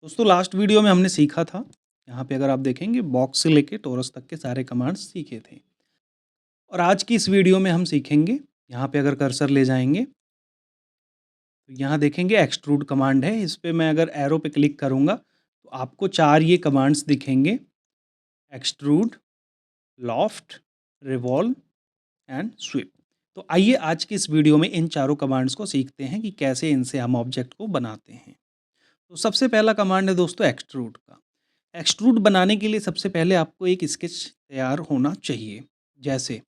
दोस्तों last video में हमने सीखा था, यहाँ पे अगर आप देखेंगे बॉक्स से लेके टोरस तक के सारे कमांड्स सीखे थे। और आज की इस वीडियो में हम सीखेंगे, यहाँ पे अगर कर्सर ले जाएंगे तो यहाँ देखेंगे एक्सट्रूड कमांड है। इस पे मैं अगर एरो पे क्लिक करूँगा तो आपको 4 ये कमांड्स दिखेंगे: extrude, loft, revolve and sweep. तो आइए आज की इस वीडियो में इन चारों कमांड्स को सीखते हैं कि कैसे इनसे हम ऑब्जेक्ट को बनाते हैं। तो सबसे पहला कमांड है दोस्तों एक्सट्रूड का। एक्सट्रूड बनाने के लिए सबसे पहले आपको एक स्केच तैयार होना चाहिए। जैसे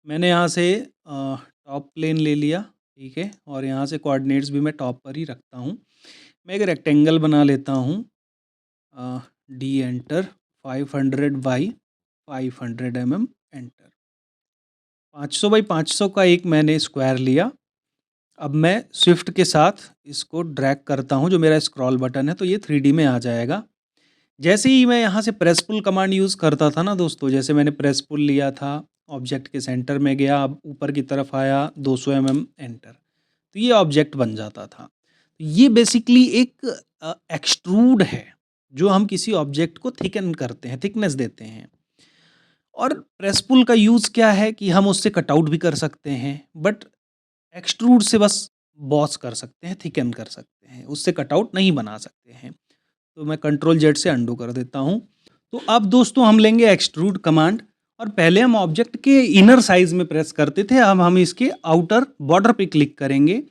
मैंने यहाँ से टॉप प्लेन ले लिया, ठीक है, और यहाँ से कोऑर्डिनेट्स भी मैं टॉप पर ही रखता हूँ। मैं एक रेक्टेंगल बना लेता हूँ, D enter, 500 by 500 enter. 500 by 500 का एक मैंने स्क्वायर लिया। अब मैं स्विफ्ट के साथ इसको ड्रैग करता हूँ, जो मेरा स्क्रॉल बटन है, तो ये 3D में आ जाएगा। जैसे ही मैं यहाँ से प्रेस पुल कमांड यूज़ करता था ना दोस्तों, जैसे मैंने प्रेस पुल लिया था, ऑब्जेक्ट के सेंटर में गया, अब ऊपर की तरफ आया, 200 एंटर, तो ये ऑब्जेक्ट बन जाता था। तो ये बेसिकली एक एक्सट्रूड है, जो हम किसी ऑब्जेक्ट को थिकन करते हैं, थिकनेस देते हैं। और प्रेस पुल का यूज़ क्या है कि हम उससे कटआउट भी कर सकते हैं, बट एक्सट्रूड से बस बॉस कर सकते हैं, थिकन कर सकते हैं, उससे कटआउट नहीं बना सकते हैं। तो मैं कंट्रोल जेड से अंडू कर देता हूँ। तो अब दोस्तों हम लेंगे एक्सट्रूड कमांड, और पहले हम ऑब्जेक्ट के इनर साइज में प्रेस करते थे, अब हम इसके आउटर बॉर्डर पे क्लिक करेंगे,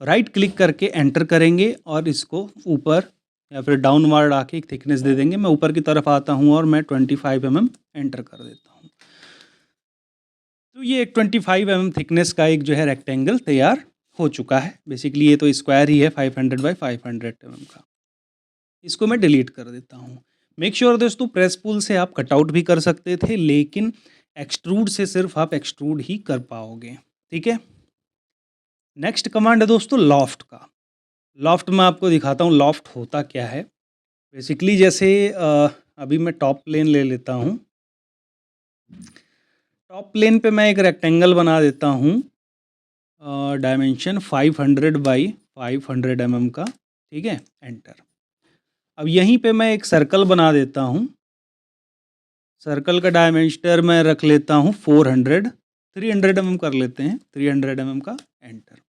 राइट क्लिक करके एंटर करेंगे और इसको ऊपर या फिर डाउनवर्ड आके एक थिकनेस दे देंगे। मैं ऊपर की तरफ आता हूँ और मैं 25 एंटर कर देता हूँ। तो ये एक 25 थिकनेस का एक जो है रेक्टेंगल तैयार हो चुका है। बेसिकली ये तो स्क्वायर ही है 500 बाई 500 का। इसको मैं डिलीट कर देता हूँ। मेक श्योर दोस्तों, प्रेस पुल से आप कटआउट भी कर सकते थे, लेकिन एक्सट्रूड से सिर्फ आप एक्सट्रूड ही कर पाओगे, ठीक है। नेक्स्ट कमांड है दोस्तों लॉफ्ट का। लॉफ्ट में आपको दिखाता हूँ लॉफ्ट होता क्या है। बेसिकली जैसे अभी मैं टॉप प्लेन ले लेता हूँ। टॉप प्लेन पे मैं एक रेक्टेंगल बना देता हूँ, डायमेंशन 500 बाई 500 का, ठीक है, एंटर। अब यहीं पे मैं एक सर्कल बना देता हूँ। सर्कल का डायमेंशन मैं रख लेता हूँ 400, 300 कर लेते हैं, 300 का, एंटर।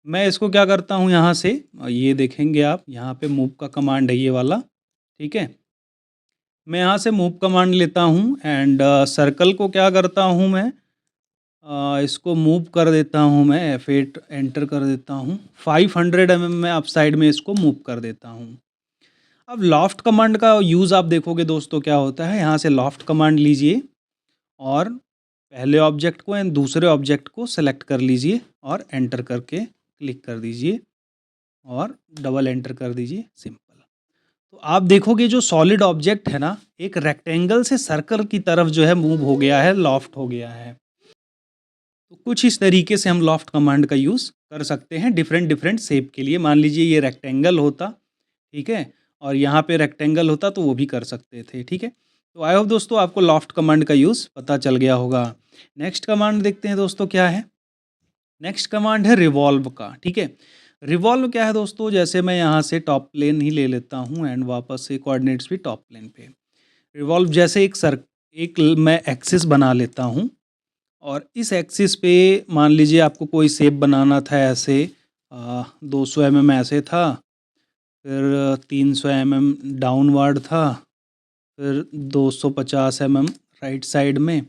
मैं इसको क्या करता हूँ, यहाँ से ये देखेंगे आप, यहाँ पे मूव का कमांड है ये वाला, ठीक है। मैं यहाँ से मूव कमांड लेता हूँ एंड सर्कल को क्या करता हूँ मैं, इसको मूव कर देता हूँ मैं, F8 एंटर कर देता हूँ, 500 में अप साइड में इसको मूव कर देता हूँ। अब लॉफ्ट कमांड का यूज़ आप देखोगे दोस्तों क्या होता है। यहाँ से लॉफ्ट कमांड लीजिए और पहले ऑब्जेक्ट को एंड दूसरे ऑब्जेक्ट को सेलेक्ट कर लीजिए और एंटर करके क्लिक कर दीजिए और डबल एंटर कर दीजिए, सिंपल। तो आप देखोगे जो सॉलिड ऑब्जेक्ट है ना, एक रेक्टेंगल से सर्कल की तरफ जो है मूव हो गया है, लॉफ्ट हो गया है। तो कुछ इस तरीके से हम लॉफ्ट कमांड का यूज़ कर सकते हैं डिफरेंट डिफरेंट शेप के लिए। मान लीजिए ये रेक्टेंगल होता, ठीक है, और यहाँ पे रेक्टेंगल होता तो वो भी कर सकते थे, ठीक है। तो आई होप दोस्तों आपको लॉफ्ट कमांड का यूज़ पता चल गया होगा। नेक्स्ट कमांड देखते हैं दोस्तों क्या है। नेक्स्ट कमांड है रिवॉल्व का, ठीक है। रिवॉल्व क्या है दोस्तों, जैसे मैं यहाँ से टॉप प्लेन ही ले लेता हूँ एंड वापस से कोऑर्डिनेट्स भी टॉप प्लेन पे। रिवॉल्व जैसे एक मैं एक्सिस बना लेता हूँ, और इस एक्सिस पे मान लीजिए आपको कोई शेप बनाना था ऐसे, 200 ऐसे था, फिर 300 डाउनवर्ड था, फिर 250 राइट साइड में,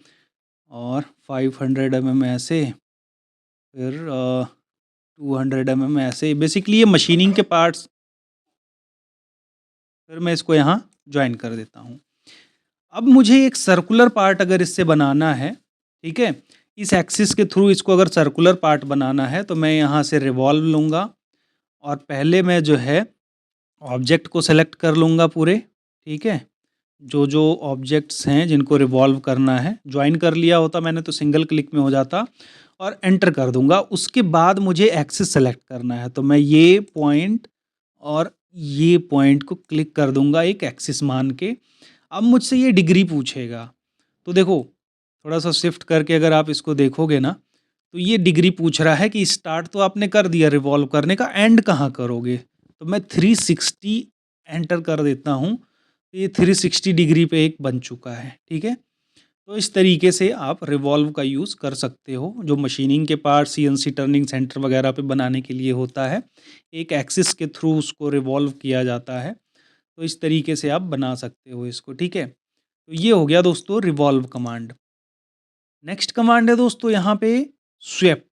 और 500 ऐसे, फिर 200 ऐसे। बेसिकली ये मशीनिंग के पार्ट्स, फिर मैं इसको यहाँ ज्वाइन कर देता हूँ। अब मुझे एक सर्कुलर पार्ट अगर इससे बनाना है, ठीक है, इस एक्सिस के थ्रू इसको अगर सर्कुलर पार्ट बनाना है, तो मैं यहाँ से रिवॉल्व लूँगा और पहले मैं जो है ऑब्जेक्ट को सेलेक्ट कर लूँगा पूरे, ठीक है। जो जो ऑब्जेक्ट्स हैं जिनको रिवॉल्व करना है, ज्वाइन कर लिया होता मैंने तो सिंगल क्लिक में हो जाता, और एंटर कर दूंगा। उसके बाद मुझे एक्सिस सेलेक्ट करना है, तो मैं ये पॉइंट और ये पॉइंट को क्लिक कर दूंगा एक एक्सिस मान के। अब मुझसे ये डिग्री पूछेगा, तो देखो थोड़ा सा शिफ्ट करके अगर आप इसको देखोगे ना, तो ये डिग्री पूछ रहा है कि स्टार्ट तो आपने कर दिया रिवॉल्व करने का, एंड कहाँ करोगे। तो मैं 360 एंटर कर देता हूँ, तो ये 360 डिग्री पे एक बन चुका है, ठीक है। तो इस तरीके से आप रिवॉल्व का यूज़ कर सकते हो, जो मशीनिंग के पार्ट सीएनसी टर्निंग सेंटर वगैरह पे बनाने के लिए होता है। एक एक्सिस के थ्रू उसको रिवॉल्व किया जाता है, तो इस तरीके से आप बना सकते हो इसको, ठीक है। तो ये हो गया दोस्तों रिवॉल्व कमांड। नेक्स्ट कमांड है दोस्तों यहाँ पे स्वेप,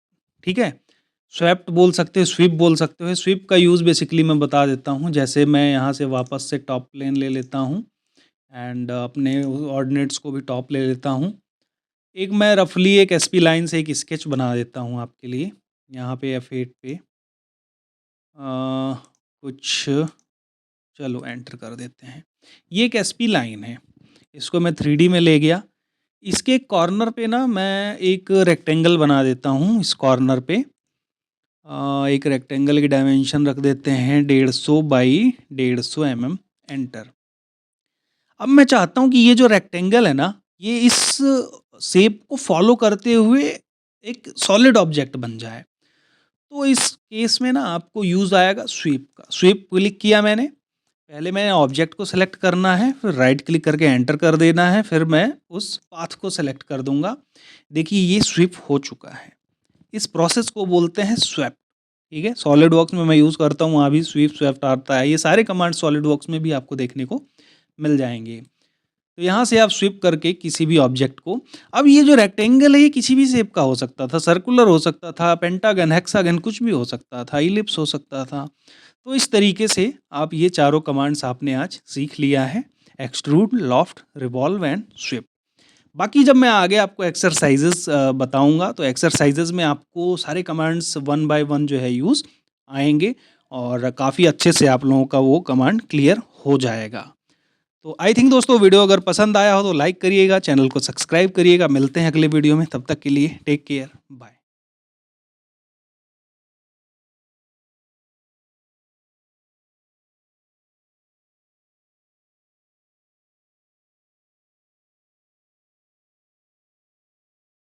ठीक है। स्वेप्ट बोल सकते हो, स्वीप बोल सकते हो। स्वीप का यूज़ बेसिकली मैं बता देता हूँ। जैसे मैं यहाँ से वापस से टॉप प्लेन ले लेता हूँ एंड अपने ऑर्डिनेट्स को भी टॉप ले लेता हूँ। एक मैं रफली एक एसपी लाइन से एक स्केच बना देता हूँ आपके लिए। यहाँ पे F8 पे कुछ चलो एंटर कर देते हैं। ये एक एसपी लाइन है, इसको मैं 3D में ले गया। इसके कॉर्नर पे ना मैं एक रेक्टेंगल बना देता हूँ। इस कॉर्नर पे एक रेक्टेंगल की डायमेंशन रख देते हैं 150 बाई 150 mm, एंटर। अब मैं चाहता हूँ कि ये जो रेक्टेंगल है ना, ये इस शेप को फॉलो करते हुए एक सॉलिड ऑब्जेक्ट बन जाए। तो इस केस में ना आपको यूज़ आएगा स्वीप का। स्वीप क्लिक किया मैंने, पहले मैंने ऑब्जेक्ट को सेलेक्ट करना है, फिर राइट क्लिक करके एंटर कर देना है, फिर मैं उस पाथ को सेलेक्ट कर दूंगा। देखिए ये स्वीप हो चुका है। इस प्रोसेस को बोलते हैं स्वेप, ठीक है। सॉलिड वर्क्स में मैं यूज़ करता हूँ, वहाँ भी स्वीप स्वेप्ट आता है। ये सारे कमांड सॉलिड वर्क्स में भी आपको देखने को मिल जाएंगे। तो यहाँ से आप स्वीप करके किसी भी ऑब्जेक्ट को, अब ये जो रेक्टेंगल है ये किसी भी शेप का हो सकता था, सर्कुलर हो सकता था, पेंटागन, हेक्सागन, कुछ भी हो सकता था, इलिप्स हो सकता था। तो इस तरीके से आप ये चारों कमांड्स आपने आज सीख लिया है, extrude, loft, revolve and sweep. बाकी जब मैं आगे आपको एक्सरसाइजेस बताऊंगा, तो एक्सरसाइजेस में आपको सारे कमांड्स वन बाय वन जो है यूज़ आएंगे और काफ़ी अच्छे से आप लोगों का वो कमांड क्लियर हो जाएगा। तो आई थिंक दोस्तों वीडियो अगर पसंद आया हो तो लाइक करिएगा, चैनल को सब्सक्राइब करिएगा। मिलते हैं अगले वीडियो में, तब तक के लिए टेक केयर, बाय।